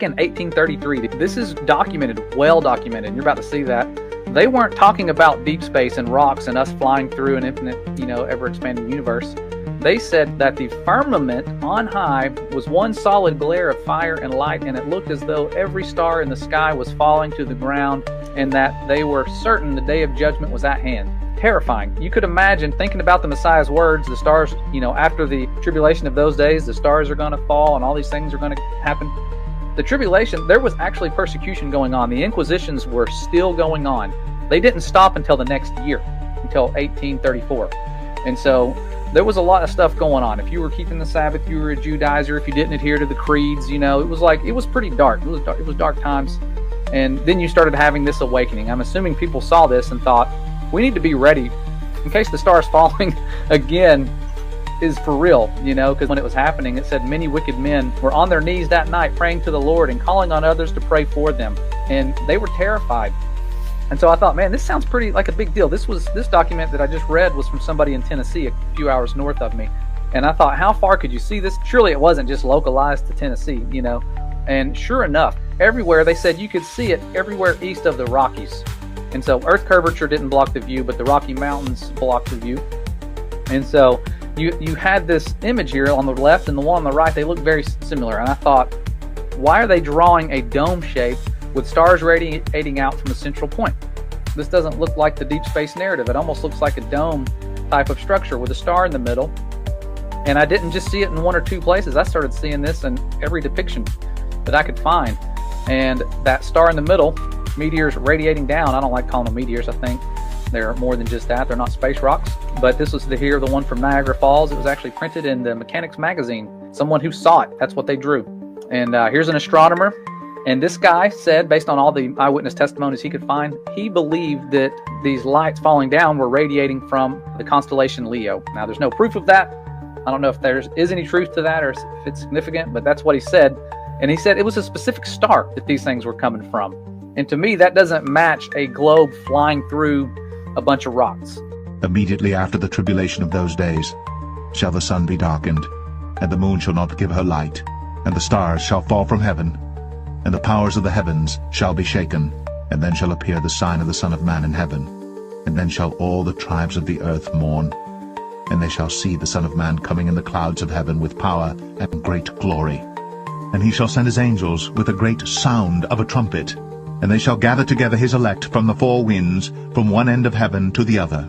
in 1833. This is documented, well documented, and you're about to see that. They weren't talking about deep space and rocks and us flying through an infinite, ever-expanding universe. They said that the firmament on high was one solid glare of fire and light, and it looked as though every star in the sky was falling to the ground, and that they were certain the day of judgment was at hand. Terrifying. You could imagine thinking about the Messiah's words, the stars, after the tribulation of those days, the stars are going to fall and all these things are going to happen. The tribulation, there was actually persecution going on. The Inquisitions were still going on. They didn't stop until the next year, until 1834. And so there was a lot of stuff going on. If you were keeping the Sabbath, you were a Judaizer. If you didn't adhere to the creeds, it was pretty dark. It was dark times. And then you started having this awakening. I'm assuming people saw this and thought, we need to be ready in case the stars falling again is for real, because when it was happening, it said many wicked men were on their knees that night praying to the Lord and calling on others to pray for them. And they were terrified. And so I thought, man, this sounds pretty like a big deal. This document that I just read was from somebody in Tennessee, a few hours north of me. And I thought, how far could you see this? Surely it wasn't just localized to Tennessee, And sure enough, everywhere they said you could see it everywhere east of the Rockies. And so Earth curvature didn't block the view, but the Rocky Mountains blocked the view. And so you had this image here on the left and the one on the right. They look very similar. And I thought, why are they drawing a dome shape with stars radiating out from a central point? This doesn't look like the deep space narrative. It almost looks like a dome type of structure with a star in the middle. And I didn't just see it in one or two places. I started seeing this in every depiction that I could find. And that star in the middle, meteors radiating down. I don't like calling them meteors. I think they're more than just that. They're not space rocks. But this was the one from Niagara Falls. It was actually printed in the Mechanics magazine. Someone who saw it, that's what they drew. And here's an astronomer. And this guy said, based on all the eyewitness testimonies he could find, he believed that these lights falling down were radiating from the constellation Leo. Now, there's no proof of that. I don't know if there is any truth to that or if it's significant, but that's what he said. And he said it was a specific star that these things were coming from. And to me, that doesn't match a globe flying through a bunch of rocks. Immediately after the tribulation of those days shall the sun be darkened, and the moon shall not give her light, and the stars shall fall from heaven, and the powers of the heavens shall be shaken. And then shall appear the sign of the Son of Man in heaven. And then shall all the tribes of the earth mourn, and they shall see the Son of Man coming in the clouds of heaven with power and great glory. And he shall send his angels with a great sound of a trumpet, and they shall gather together his elect from the four winds, from one end of heaven to the other.